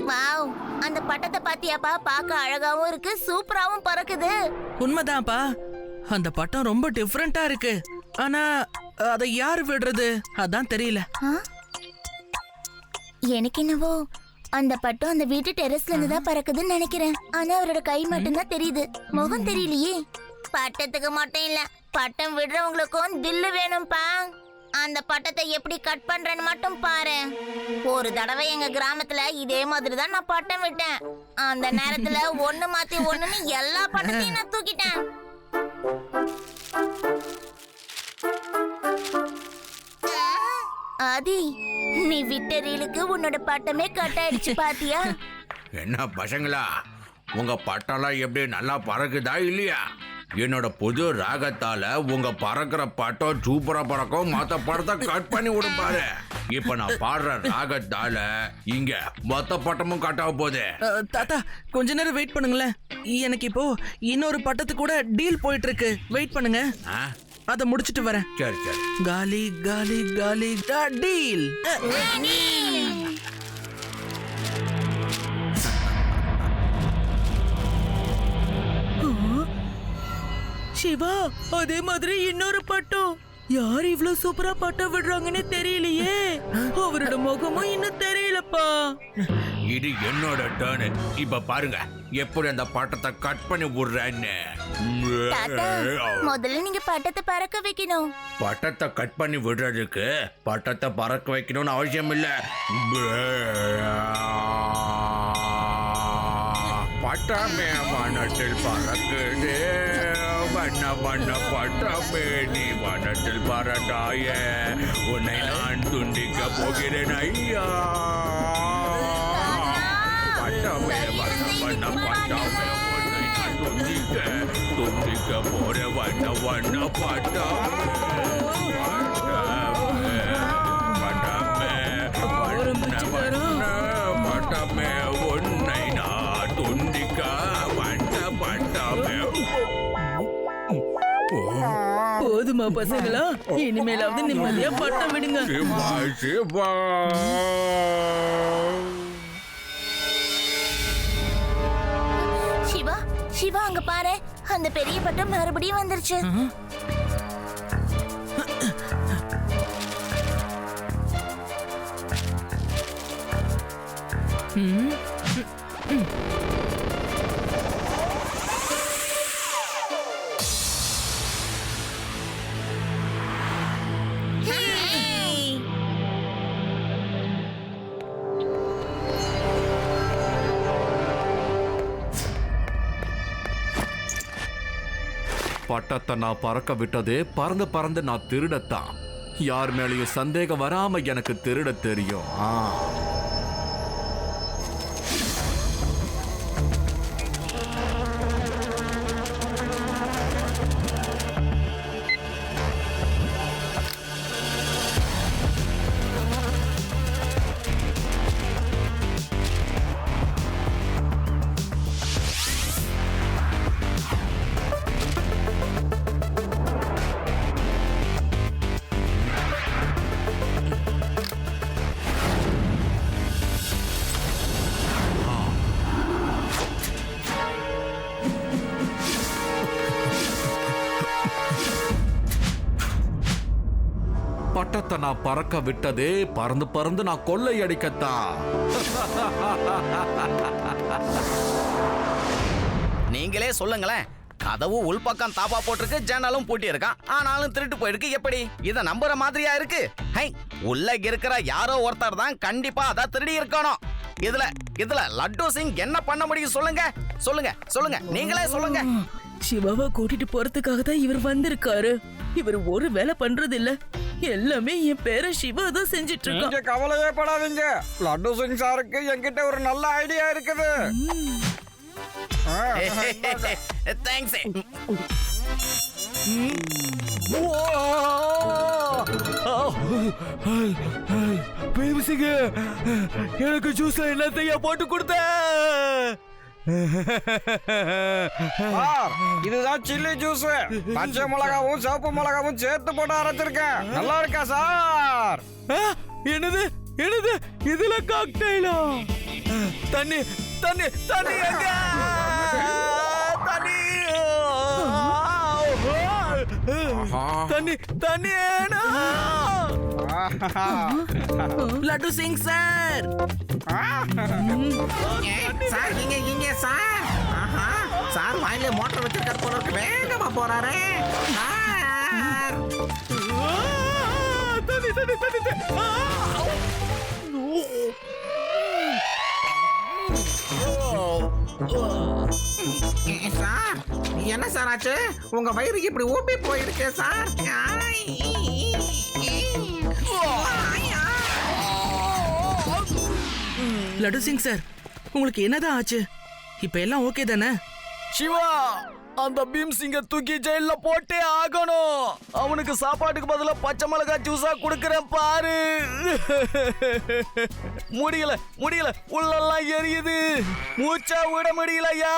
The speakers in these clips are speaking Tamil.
வாவ், அந்த பட்டத்தை பாத்தியாப்பா? பார்க்க அழகாவும் இருக்கு, சூப்பராவும் பறக்குது. உண்மைதான்ப்பா, அந்த பட்டம் ரொம்ப டிஃபரெண்டா இருக்கு. ஆனா அதை யார் விடுறது அதான் தெரியல. எனக்கு என்னவோ அந்த பட்டம் அந்த வீட்டு டெரஸ்ல இருந்து தான் பறக்குதுன்னு நினைக்கிறேன். ஆனா அவரோட கை மட்டும் தான் தெரியுது, முகம் தெரியலையே. பட்டத்துக்கு மட்டும் இல்ல, பட்டம் விடுறவங்களுக்கும் தில்லு வேணும்பா. அந்த பட்டத்தை எப்படி கட் பண்றேன்னு மட்டும் பாரு. ஒரு தடவை எங்க கிராமத்துல இதே மாதிரி தான் நான் பட்டம் விட்டேன். அந்த நேரத்துல ஒண்ணு மாத்தி ஒண்ணுன்னு எல்லா பட்டத்தையும் நான் தூக்கிட்டேன். ஆதி, நீ விட்ட ரீலுக்கு உன்னோட பட்டமே கட் ஆயிடுச்சு பாத்தியா? என்ன பசங்களா, உங்க பட்டம்லாம் எப்படி நல்லா பறக்குதா இல்லையா? என்னோட புது ராகத்தால உங்க பறக்கிற பட்டம் சூப்பரா பறக்கும். மொத்த படத்தை கட் பண்ணி விடும் பாரு. இப்ப நான் பாடுற ராகத்தால இங்க மொத்த பட்டமும் கட் ஆக போகுது. தாத்தா கொஞ்ச நேரம் வெயிட் பண்ணுங்களேன். எனக்கு இப்போ இன்னொரு பட்டத்து கூட டீல் போயிட்டு இருக்கு. வெயிட் பண்ணுங்க, அத முடிச்சிட்டு வரேன். சரி சரி. காலி காலி காலி டீல். சிவா, அதே மாதிரி இன்னொரு பட்டம். யார் இவ்வளவு சூப்பரா பட்டம் விடுறாங்கன்னு தெரியலையே. அவரோட முகமும் இன்னும் தெரியலப்பா. இது என்னோட டர்னு. இப்ப பாருங்க எப்படி அந்த பட்டத்தை கட் பண்ணி விடுறேன்னு. தாத்தா, முதல்ல நீங்க பட்டத்தை பறக்க வைக்கணும். பட்டத்தை கட் பண்ணி விடுறதுக்கு பட்டத்தை பறக்க வைக்கணும்னு அவசியம் இல்ல. பட்டமே வனத்தில் பறக்குது, வண்ண வண்ண பட்டமே நீ வனத்தில் பறந்தாய, உன்னை நான் துண்டிக்க போகிறேன் ஐயா. பட்டமே வண்ண வண்ண பட்டமே உன்னை நான் துண்டிக்க போற வண்ண வண்ண பட்டமே பட்டமே வண்ண வண்ண பட்டமே உன்னை நான் துண்டிக்க வண்ண பட்டமே. போதுமா பசங்களா? இனிமேலாவது நிம்மதியா பட்டம் விடுங்க. சிவா சிவா. சிவா சிவா, அங்க பாரு, அந்த பெரிய பட்டம் மறுபடியும் வந்துருச்சு. பட்டத்தை நான் பறக்க விட்டதே பறந்து பறந்து நான் திருடத்தான். யார் மேலேயும் சந்தேகம் வராம எனக்கு திருட தெரியும். பட்டத்தை நான் பறக்க விட்டதே பறந்து பறந்து நான் கொள்ளை அடிக்கத்தான். நீங்களே சொல்லுங்களேன். கதவு உள்பக்கம் தாப்பா போட்டிருக்கு, ஜன்னலும் பூட்டி இருக்கான், ஆனாலும் திருட்டு போயிருக்கு. எப்படி இத நம்புற மாதிரியா இருக்கு? ஹை, உள்ள இருக்கிற யாரோ ஒருத்தர் தான் கண்டிப்பா அத திருடி இருக்கணும். இதுல லட்டு சிங் என்ன பண்ண முடியும்? சொல்லுங்க சொல்லுங்க சொல்லுங்க, நீங்களே சொல்லுங்க. சிவாவை கூட்டிட்டு போறதுக்காக தான் இவர் வந்திருக்காரு. இவர் ஒரு வேலை பண்றது இல்ல, எல்லாமே என் பேர சிவா தான் செஞ்சிட்டு இருக்கான். கவலையே படாதீங்க, லட்டு சிங் சாருக்கு என்கிட்ட ஒரு நல்ல ஐடியா இருக்குது. தேங்க்ஸ். எனக்கு ஜூஸ்ல என்னத்தையா போட்டு கொடுத்த? சார், இதுதான் சில்லி ஜூஸ். பச்சை மிளகாவும் சிவப்பு மிளகாவும் சேர்த்து போட்டு அரைச்சிருக்கேன். நல்லா இருக்கா சார்? என்னது என்னது இதுல காக்டெயிலா? தண்ணி தண்ணி தண்ணி எங்க? தண்ணி தண்ணி தண்ணி லட்டு சிங் சார். சார் இங்க சார். சார் வாயில மோட்டர் வச்சிருக்க போல இருக்கு. வேகமா போறாரு சார். தண்ணி தண்ணி தண்ணி. சார் என்ன சார் ஆச்சு? உங்க வயிறு இப்படி ஊப்பி போயிருக்கு சார். லட்டு சிங் சார், உங்களுக்கு என்னதான் ஆச்சு? இப்ப எல்லாம் ஓகே தானே? சிவா, அந்த பீம் சிங்க தூக்கி ஜெயில போட்டே ஆகணும். அவனுக்கு சாப்பாட்டுக்கு பதிலா பச்சை மிளகாய் ஜூஸா குடுக்கறேன் பாரு. முடியல முடியல, உள்ளெல்லாம் எரியுது. மூச்சா விட முடியலையா?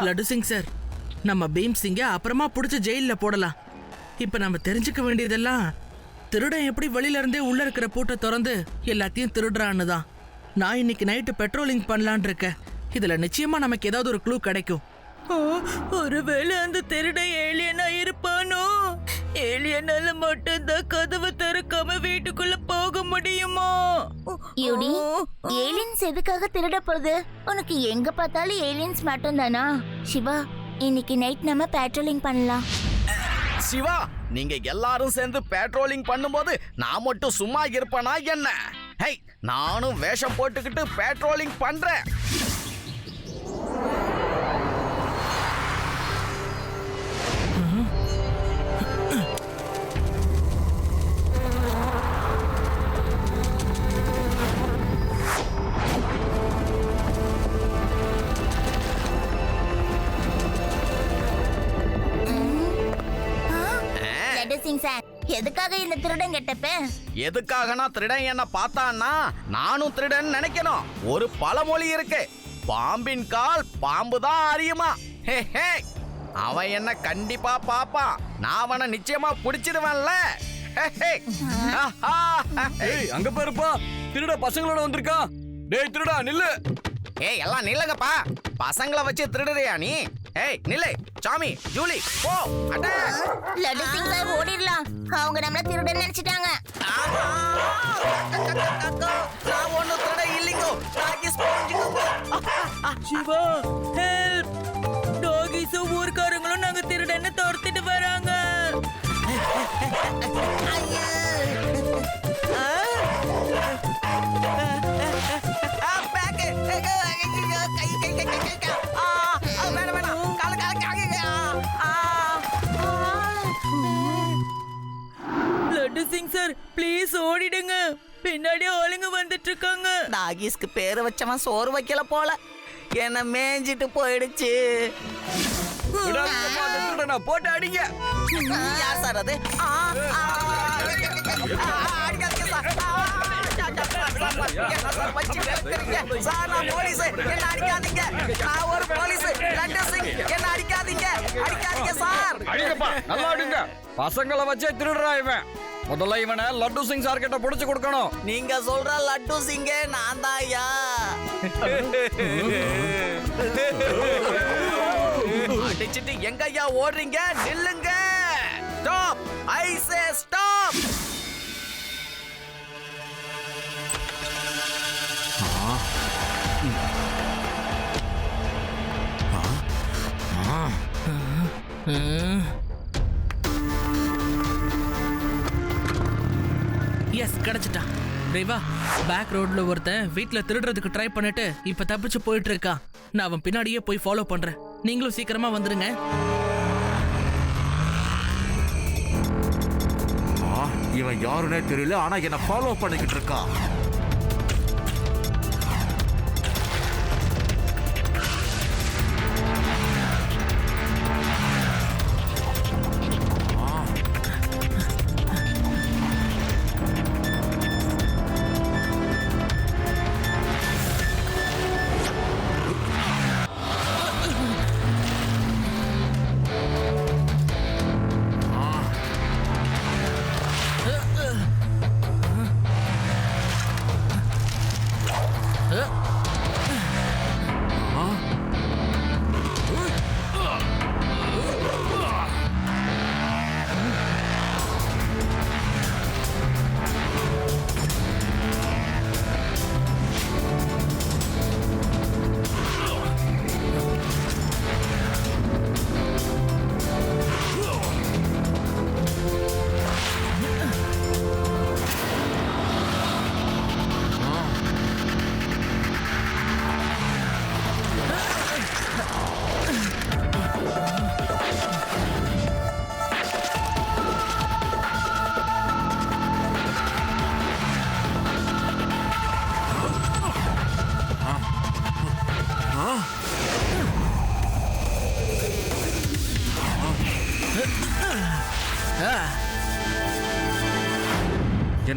லட்டு சிங் சார், நம்ம பீம் சிங்க அப்புறமா புடிச்சு ஜெயில போடலாம். இப்ப நம்ம தெரிஞ்சுக்க வேண்டியதெல்லாம் திருடன் எப்படி வெளியில இருந்தே உள்ள இருக்கிற பூட்டை திறந்து எல்லாத்தையும் திருடுறான்னு தான். நான் இன்னைக்கு நைட்டு பெட்ரோலிங் பண்ணலான் இருக்கேன். இதுல நிச்சயமா நமக்கு ஏதாவது ஒரு க்ளூ கிடைக்கும். ஒருவேளை அந்த திருடன் ஏலியனா இருப்பானோ? ஏலியனால மட்டும்தான் கதவு திறக்காம வீட்டுக்குள்ள போக முடியுமா? யூடி, ஏலியன்ஸ் எதுக்காக திருட போகுது? உனக்கு எங்க பார்த்தாலும் ஏலியன்ஸ் மட்டும் தானா? சிவா, இன்னைக்கு நைட் நம்ம பெட்ரோலிங் பண்ணலாம். சிவா, நீங்க எல்லாரும் சேர்ந்து பெட்ரோலிங் பண்ணும்போது நான் மட்டும் சும்மா இருப்பேனா என்ன? ஹே, நானும் வேஷம் போட்டுக்கிட்டு பெட்ரோலிங் பண்றேன். லட்டு சிங் சார், எதுக்காக இந்த திருடன் கெட்டப்ப? எதுக்காகனா திருடன் என்ன பார்த்தான்னா நானும் திருடன் நினைக்கணும். ஒரு பழமொழி இருக்கு, பாம்பின் கால் பாம்பு தான் அறியுமா. ஹே ஹே, அவன் என்ன கண்டிப்பா பாப்பான். நான் அவனை நிச்சயமா பிடிச்சிடுவேன்ல. ஹே ஹே. ஆஹா. ஏய், அங்க பாருப்பா, திருட பசங்களோட வந்திருக்கா. டேய் திருடா நில்லு. ஏய், எல்லாம் நில்லுங்கப்பா. பசங்களை வச்சு திருடுறியா நீ? ஏய் நில்லு. சாமி, ஜூலி, போ. அட்டாக். லட்டு சிங் சார், ஓடிடலாம். அவங்க நம்மள திருடன் நினைச்சிட்டாங்க. நான் ஒண்ணும் திருட இல்லைங்கோ. டாகிஸ் போஞ்சுக்கோங்க. சிவா, ஹெல்ப்! டாகிஸும் ஊர்க்காரங்களும் நாங்க திருடன்னு துரத்திட்டு வராங்க. லட்டு சிங் சார், ப்ளீஸ் ஓடிடுங்க. பின்னாடி ஆளுங்க வந்துட்டு இருக்காங்க. டாகிஸ்க்கு பேரு வச்சவன் சோறு வைக்கல போல. என்ன மேய்ஞ்சிட்டு போயிடுச்சு. விடாதீங்கப்பா, அந்த திருடனை போட்டு அடிங்க. யார் சார் அது? அடிக்காதீங்க சார். என்ன சார் வச்சு வெறுக்கிறீங்க? சார், நான் போலீஸ். என்ன அடிக்காதீங்க. நான் ஒரு போலீஸ். லட்டு சிங், என்ன அடிக்காதீங்க. அடிக்காதீங்க சார். அடிங்கப்பா, நல்லா அடிங்க. பசங்களை வச்சே திருடுறா இவன். முதல்ல இவனை லட்டு சிங் சார் கிட்ட புடிச்சு கொடுக்கணும். நீங்க சொல்ற லட்டு சிங்கே நான் தான் ஐயா. அடிச்சிட்டு எங்க ஐயா ஓடுறீங்க? நில்லுங்க. Stop. I say stop. Yes, கிடைச்சிட்டான். ரேவா, பேக் ரோட்ல ஒருத்தன் வீட்ல திருடுறதுக்கு ட்ரை பண்ணிட்டு இப்ப தப்பிச்சு போயிட்டு இருக்கான். நான் அவன் பின்னாடியே போய் ஃபாலோ பண்றேன். நீங்களும் சீக்கிரமா வந்துருங்க. இவன் யாருன்னே தெரியல, ஆனா என்ன ஃபாலோ பண்ணிக்கிட்டு இருக்கான்.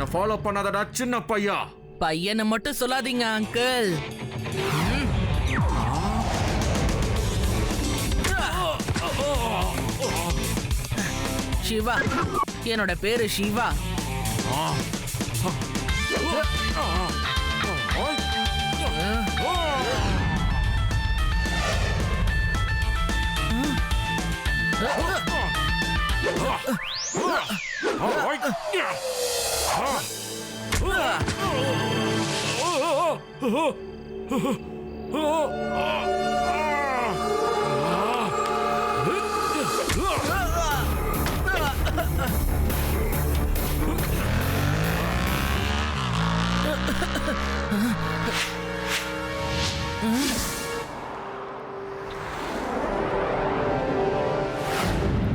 என்ன ஃபாலோ பண்ணாதடா சின்ன பையா. பையனை மட்டும் சொல்லாதீங்க அங்கிள். சிவா, என்னோட பேரு சிவா.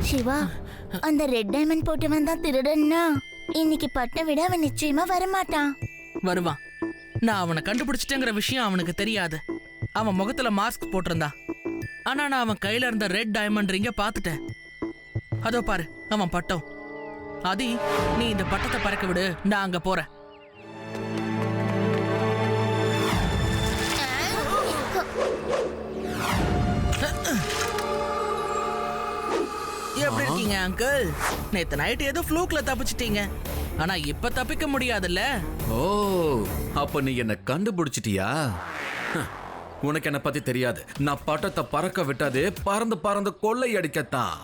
சிவா, அந்த ரெட் டைமண்ட் போட்டவன் தான் திருடன்னா இன்னைக்கு பட்டை விட அவன் நிச்சயமா வரமாட்டான். வருவான். நான் அவனை கண்டுபிடிச்சிட்டேங்கிற விஷயம் அவனுக்கு தெரியாது. அவன் முகத்துல மாஸ்க் போட்டிருந்தா. ஆனா நான் அவன் கையில இருந்த ரெட் டைமண்ட் ரிங்க பாத்துட்டேன். அதோ பாரு அவன் பட்டம். ஆதி, நீ இந்த பட்டத்தை பறக்க விடு, நான் அங்க போறேன். எப்படி இருக்கீங்க அங்கிள்? நேத்து நைட் ஏதோ ஃப்ளூக்ல தப்பிச்சிட்டீங்க. ஆனா இப்ப தப்பிக்க முடியாதுல்ல. ஓ, அப்ப நீ என்ன கண்டுபிடிச்சிட்டியா? உனக்கு என்ன பத்தி தெரியாது. நான் பட்டத்தை பறக்க விட்டதே பறந்து பறந்து கொள்ளை அடிக்கத்தான்.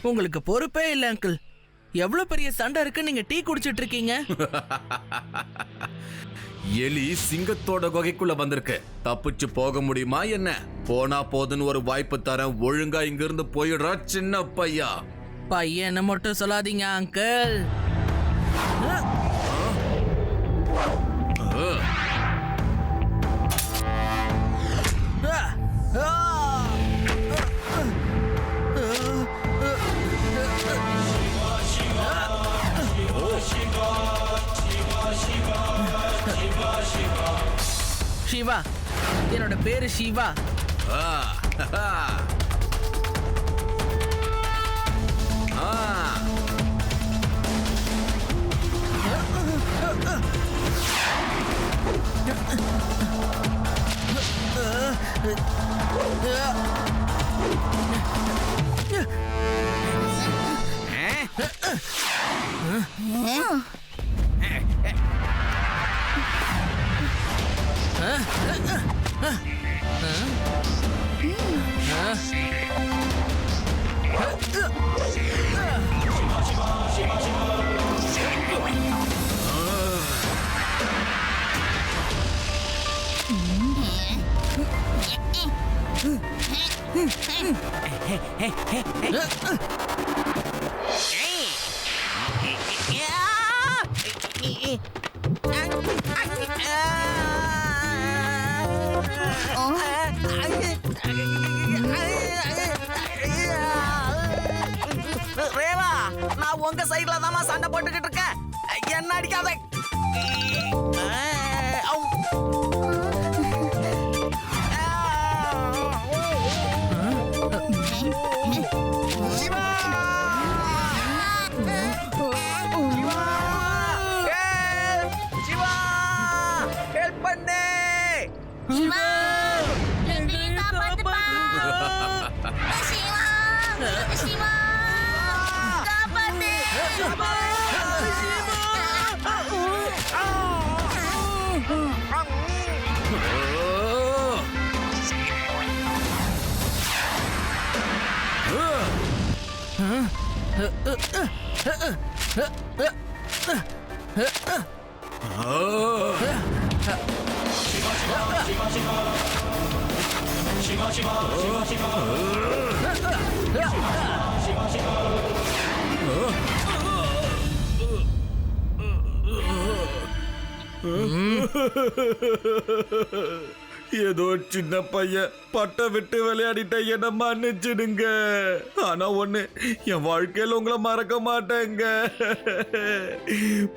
உங்களுக்கு பொறுப்பே இல்ல அங்கிள். எவ்வளவு பெரிய சண்டை இருக்கு, நீங்க டீ குடிச்சிட்டு இருக்கீங்க. எலி சிங்கத்தோட குகைக்குள்ள வந்திருக்கு. தப்பிச்சு போக முடியுமா என்ன? போனா போதுன்னு ஒரு வாய்ப்பு தரேன். ஒழுங்கா இங்க இருந்து போயிடுறா சின்ன பையா. பையனை மட்டும் சொல்லாதீங்க அங்கிள். சிவா, என்னோட பேரு சிவா. ரேவா, நான் உங்க சைடுல தான் சண்டை போட்டுக்கிட்டு இருக்கேன். என்ன அடிக்காத. சிவா, என்னை காப்பாத்துப்பா. சிவா. ஏதோ சின்ன பையன் பட்டை விட்டு விளையாடிட்ட என்ன மன்னிச்சிடுங்க. ஆனா ஒண்ணு, என் வாழ்க்கையில உங்களை மறக்க மாட்டேங்க.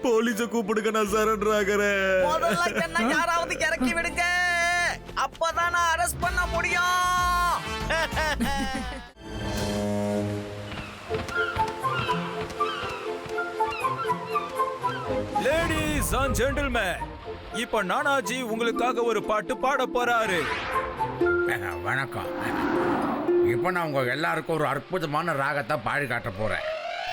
போலீஸ கூப்பிடுங்க, நான் சரண்டர் ஆகிறேன். முதல்ல என்ன யாராவது இறக்கி விடுங்க, அப்பதான் நான் அரெஸ்ட் பண்ண முடியும். லேடிஸ் அண்ட் ஜென்டில்மேன், இப்ப நானாஜி உங்களுக்காக ஒரு பாட்டு பாட போறாரு. வணக்கம். இப்போ நான் உங்க எல்லாருக்கும் ஒரு அற்புதமான ராகத்தை பாடி காட்ட போறேன்.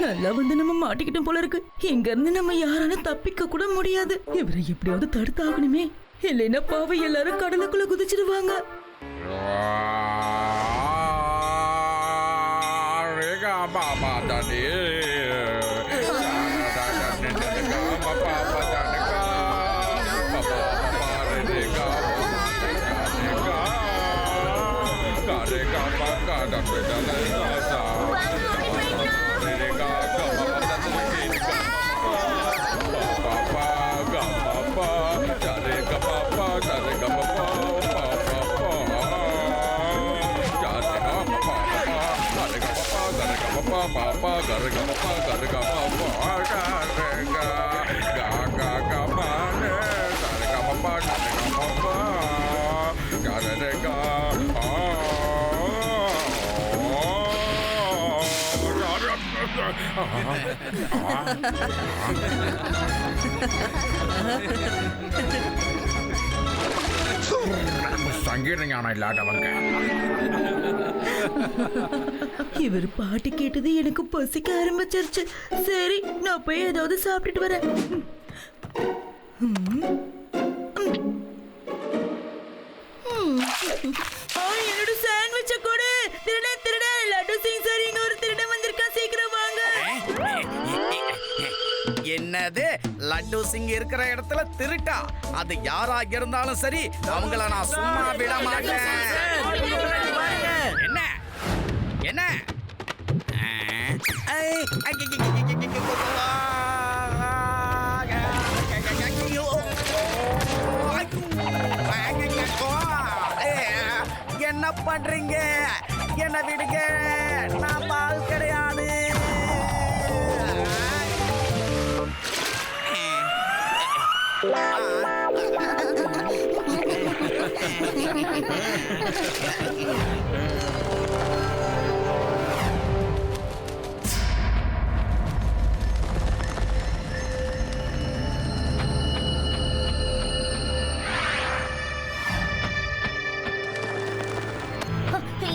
நல்லா வந்து நம்ம மாட்டிக்கிட்டோம் போல இருக்கு. இங்க இருந்து நம்ம யாராலும் தப்பிக்க கூட முடியாது. இவரை எப்படியாவது தடுத்தாகணுமே, இல்லைன்னா பாவை எல்லாரும் கடலுக்குள்ள குதிச்சிடுவாங்க. பாபா தாடி Papa, garga papa, garga papa, garga, garga papa, garga papa, garga papa, சங்கீத ஞானம் இல்லாதவங்க. இவர் பாட்டு கேட்டது எனக்கு பசிக்க ஆரம்பிச்சிருச்சு. சரி, நான் போய் ஏதாவது சாப்பிட்டுட்டு வரேன். என்னோட சாண்ட்விச்ச கூட திருட லட்டு சிங் சார், இங்க ஒரு திருட வந்திருக்கா, சீக்கிரம் வாங்க. என்னது, லட்டு சிங் இருக்கிற இடத்துல திருட்டா? அது யாரா இருந்தாலும் சரி, அவங்கள நான் சும்மா விட மாட்டேன். என்ன என்ன என்ன பண்றீங்க? என்ன விடுங்க, நான் பால் கிடையாது.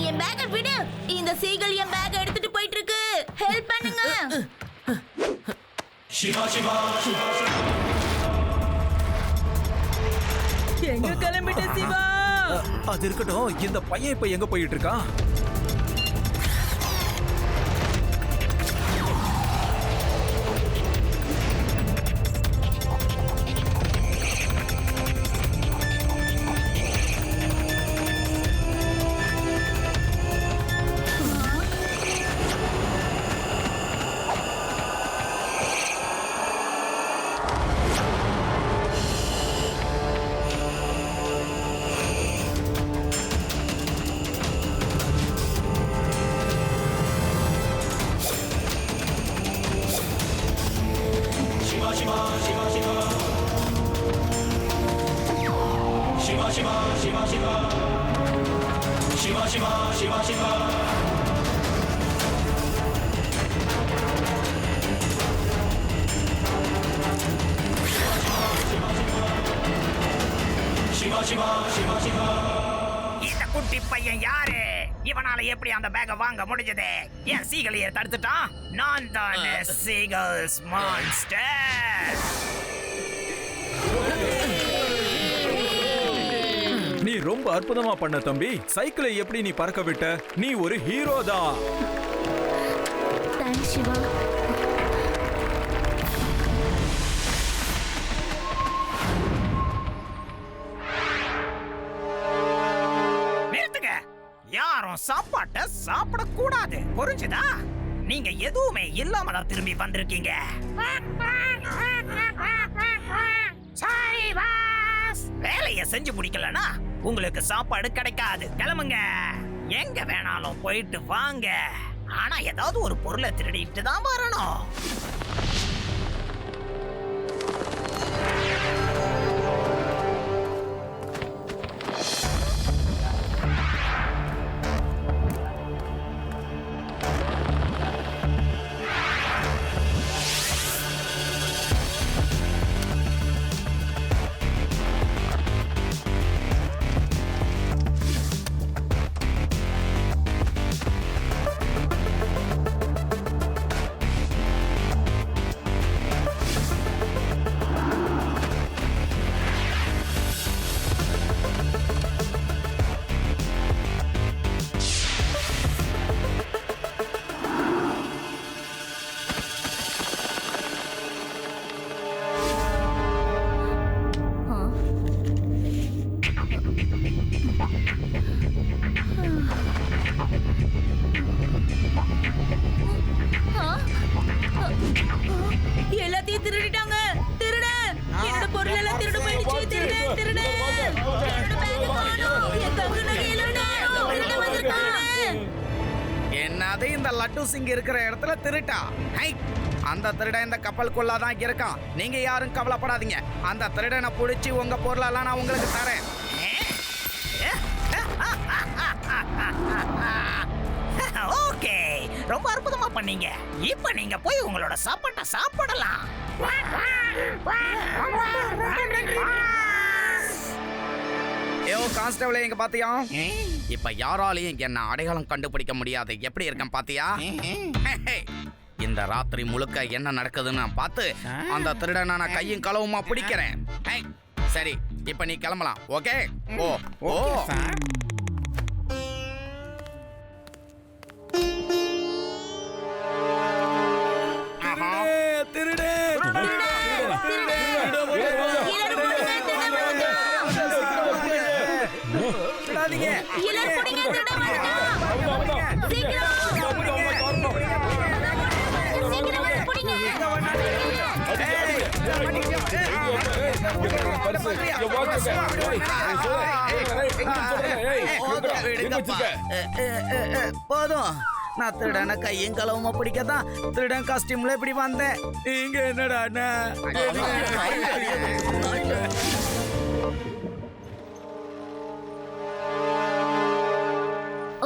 என் பேக்க விடு. இந்த சீகல் என் பேக்க எடுத்துட்டு போயிட்டு இருக்கு. ஹெல்ப் பண்ணுங்க. எங்க கிளம்பிட்ட சிவா? அது இருக்கட்டும், இந்த பையன் இப்ப எங்க போயிட்டு இருக்கான்? இந்த குட்டி பையன் யாரு? இவனால எப்படி அந்த பேக்க வாங்க முடிஞ்சது? என் சீகளையே தடுத்துட்டான். நான் தான் சீகல்ஸ் மான்ஸ்டர். நீ ரொம்ப அற்புதமா பண்ண தம்பி. சைக்கிளை எப்படி நீ பறக்க விட்ட? நீ ஒரு ஹீரோ தான். தேங்க்ஸ் சிவா. சாப்பிடக்கூடாது, புரிஞ்சுதா? நீங்க எதுவுமே இல்லாம தான் திரும்பி வந்திருக்கீங்க. Sorry boss. வேலைய செஞ்சு முடிக்கலனா உங்களுக்கு சாப்பாடு கிடைக்காது. கிளம்புங்க, எங்க வேணாலும் போயிட்டு வாங்க. ஆனா ஏதாவது ஒரு பொருளை திருடிட்டு தான் வரணும். எல்லாத்தையும் திருடிட்டாங்க. திருடன், என்னோட பொருள் எல்லாம் திருடு போயிடுச்சு. திருடன், திருடன், என்னோட பேக் காணோம். என் தங்க நகையெல்லாம் காணோம். திருடன் வந்திருக்கான். என்னது இந்த லட்டு சிங் இருக்கிற இடத்துல திருட்டா? ஹை, அந்த திருடன் இந்த கப்பலுக்குள்ள தான் இருக்கான். நீங்க யாரும் கவலைப்படாதீங்க. அந்த திருடனை பிடிச்சி உங்க பொருளெல்லாம் நான் உங்களுக்கு தரேன். ஓகே, ரொம்ப அற்புதமா பண்ணீங்க. இப்ப நீங்க போய் உங்களோட சாப்பாட்டை சாப்பிடலாம். ஏ கான்ஸ்டபிள், எங்க பாத்தியா? இப்ப யாராலையும் என்ன அடையாளம் கண்டுபிடிக்க முடியாது. எப்படி இருக்கேன் பாத்தியா? இந்த ராத்திரி முழுக்க என்ன நடக்குதுன்னு நான் பார்த்து அந்த திருடனை நான் கையும் களவுமா பிடிக்கிறேன். சரி, இப்ப நீ கிளம்பலாம். ஓகே? ஓ ஓ திருடே போதும். நான் திருடனை கையும் களவுமா பிடிக்கதான் திருடன் காஸ்டியூம்ல இப்படி வந்தேன். இங்க என்னடா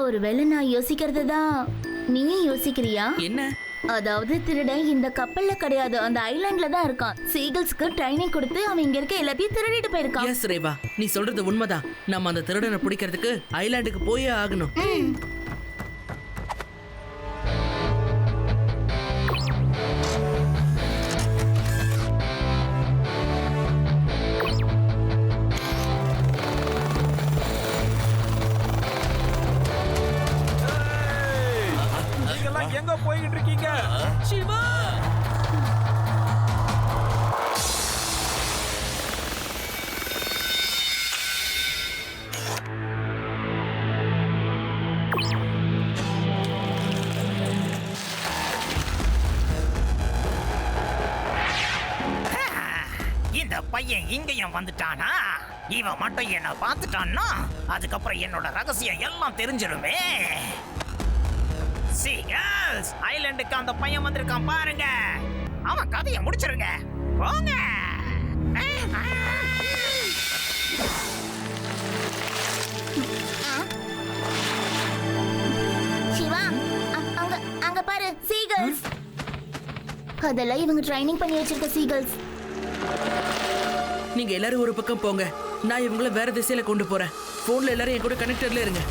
ஒருவேளை நான் யோசிக்கிறது தான் நீயும் யோசிக்கிறியா? என்ன? அதாவது திருடன் இந்த கப்பல்ல கிடையாது, அந்த ஐலாண்ட்ல தான் இருக்கான். சீகல்ஸ்க்கு ட்ரைனிங் கொடுத்து அவன் இங்க இருக்க எல்லாத்தையும் திருடிட்டு போயிருக்கான். எஸ் ரேவா, நீ சொல்றது உண்மைதான். நம்ம அந்த திருடனை பிடிக்கிறதுக்கு ஐலாண்டுக்கு போயே ஆகணும். எங்க போயிட்டு இருக்கீங்க? சிவா, இந்த பையன் இங்கேயும் வந்துட்டானா? இவன் மட்டும் என்ன பார்த்துட்டான்னா அதுக்கப்புறம் என்னோட ரகசியம் எல்லாம் தெரிஞ்சிருமே. சீகல்ஸ், ஐலாண்டுக்கு அந்த பையன் வந்திருக்கான் பாருங்க. அவன் கதையை முடிச்சிருங்க. போங்க. சிவா, அங்க அங்க பாரு, சீகல்ஸ். அதெல்லாம் இவங்க ட்ரைனிங் பண்ணி வச்சிருக்க சீகல்ஸ். நீங்க எல்லாரும் ஒரு பக்கம் போங்க, நான் இவங்கள வேற திசையில கொண்டு போறேன். போன்ல எல்லாரும் என் கூட கனெக்டர்ல இருங்க.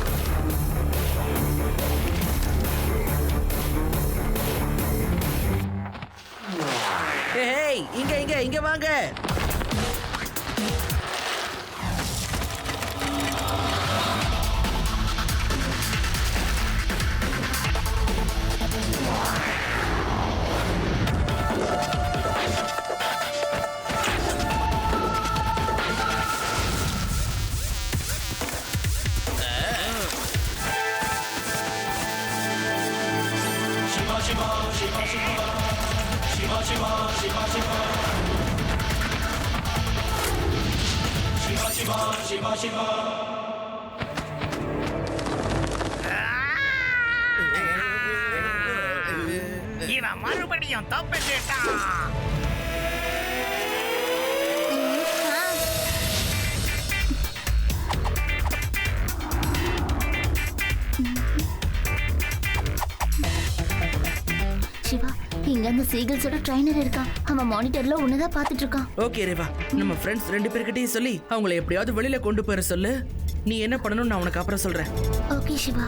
ஏய், இங்க இங்க இங்க வாங்க. இவன் மறுபடியும் தப்பிச்சிட்டான். சிவா, இங்க அந்த சீகல்ஸோட ட்ரைனர் இருக்கான். அவன் மானிட்டர்ல உன்னதான் பாத்துட்டு இருக்கான். ஓகே ரேவா, நம்ம ஃப்ரெண்ட்ஸ் 2 பேர்கிட்டயும் சொல்லி அவங்கள எப்படியாவது வெளியில கொண்டு போயிட சொல்லு. நீ என்ன பண்ணணும்னு நான் உனக்கு அப்புறம் சொல்றேன். ஓகே சிவா.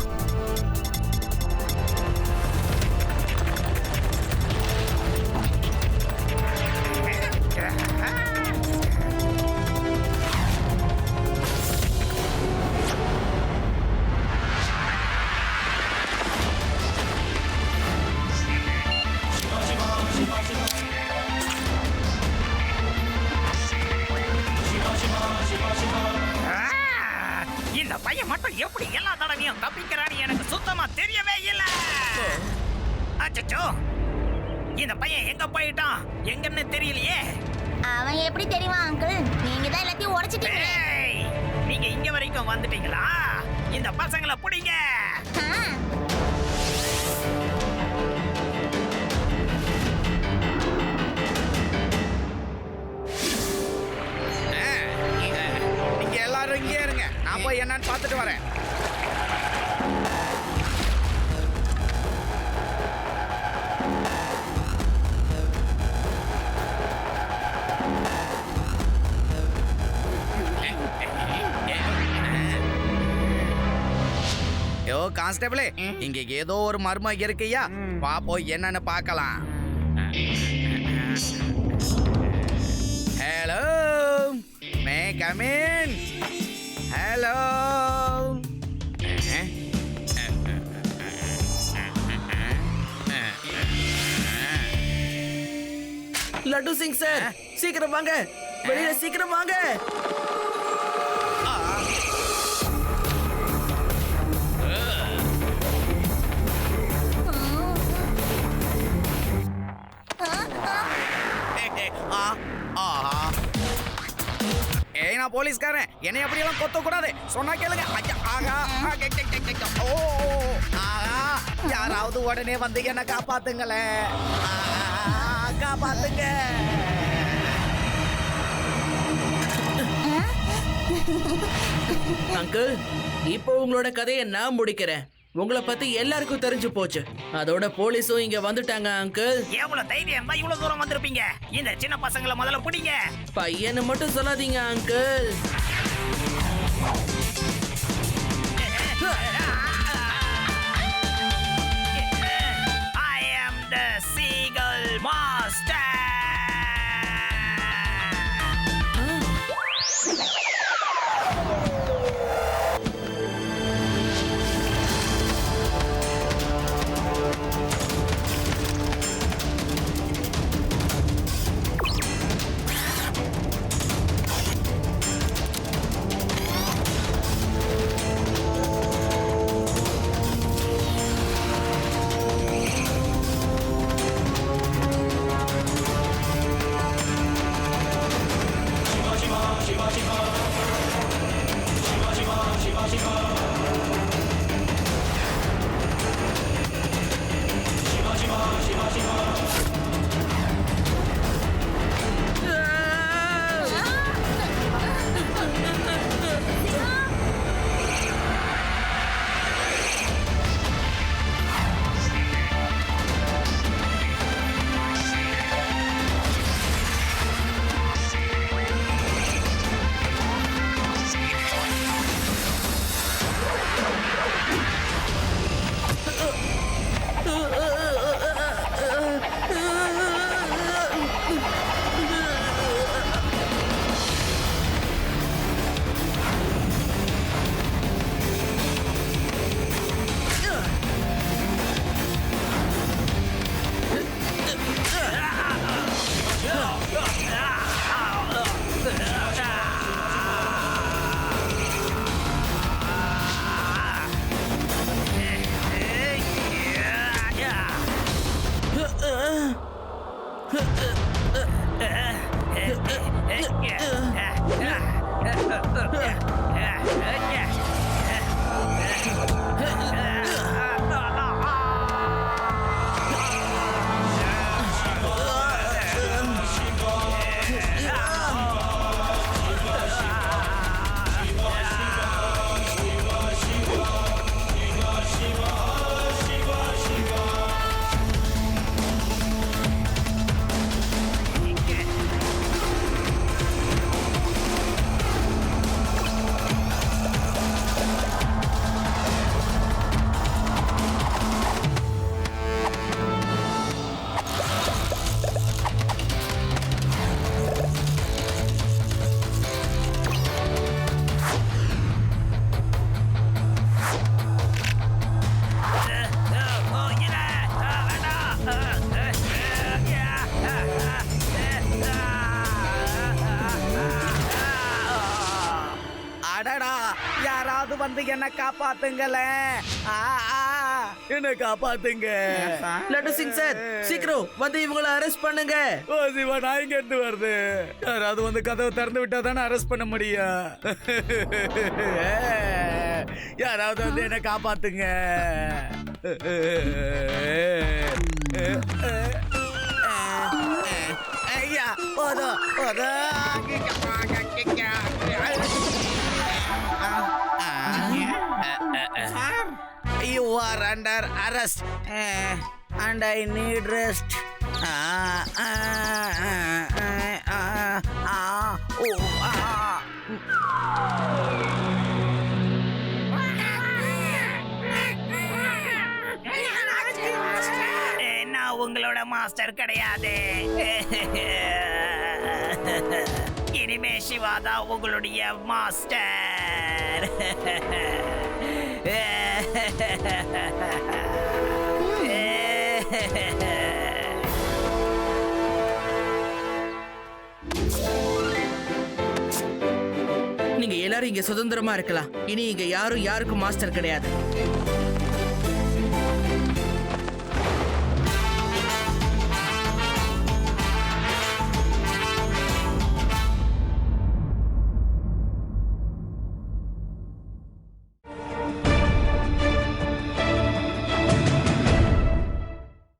இந்த பையன் மட்டும் எப்படி எல்லா தடவையும் தப்பிக்கிறான்னு எனக்கு சுத்தமா தெரியவே இல்லை. அச்சச்சோ, இந்த பையன் எங்க போயிட்டான், எங்கன்னு தெரியலையே. அவன் எப்படி தெரியுமா அங்கிள்? நீங்க தான் எல்லாத்தையும் உடைச்சிட்டீங்க. ஏய், நீங்க இங்க வரைக்கும் வந்துட்டீங்களா? இந்த பசங்களை பிடிங்க. நீங்க எல்லாரும் இங்கே இருங்க, நான் போய் என்னன்னு பார்த்துட்டு வரேன். யோ கான்ஸ்டபிளே, இங்க ஏதோ ஒரு மர்மம் இருக்கையா, பாப்போம் என்னன்னு பார்க்கலாம். Hello, may come in. Hello. Laddu Singh sir, சீக்கிரம் வாங்க, வெளியில சீக்கிரம் வாங்க. ஏய், நான் போலீஸ்காரன், என்னை அப்படியெல்லாம் கொத்த கூடாது, சொன்னா கேளுங்க. ஐயா, ஆகா, ஓ, ஆகா, யாராவது உடனே வந்து என்ன காப்பாத்துங்களேன், காப்பாத்துங்க. அங்கிள், இப்போ உங்களோட கதையை நான் முடிக்கிறேன். உங்களை பத்தி எல்லாருக்கும் தெரிஞ்சு போச்சு. அதோட போலீஸும் இங்க வந்துட்டாங்க அங்கிள். எவ்வளவு தைரியம் இருந்தா இவ்வளவு தூரம் வந்திருப்பீங்க. இந்த சின்ன பசங்களை முதல்ல பிடிங்க. பையனை மட்டும் சொல்லாதீங்க uncle. I am the Seagull Master. வந்து என்ன காப்பாத்துங்களேன். என்ன காப்பாத்துங்க. லட்டு சிங் சார், சீக்கிரம் வந்து இவங்கள அரெஸ்ட் பண்ணுங்க. ஓ சிவா, நான் இங்க இருந்து வருது. யாராவது வந்து கதவை திறந்து விட்டா தானே அரெஸ்ட் பண்ண முடியும். யாராவது வந்து என்ன காப்பாத்துங்க. ஐயா, போதும் போதும். You are under arrest and I need rest. நான் உங்களோட மாஸ்டர் கிடையாது. இனிமே சிவா தான் உங்களுடைய மாஸ்டர். நீங்க எல்லாரும் இங்க சுதந்திரமா இருக்கலாம். இனி இங்க யாரும் யாருக்கும் மாஸ்டர் கிடையாது.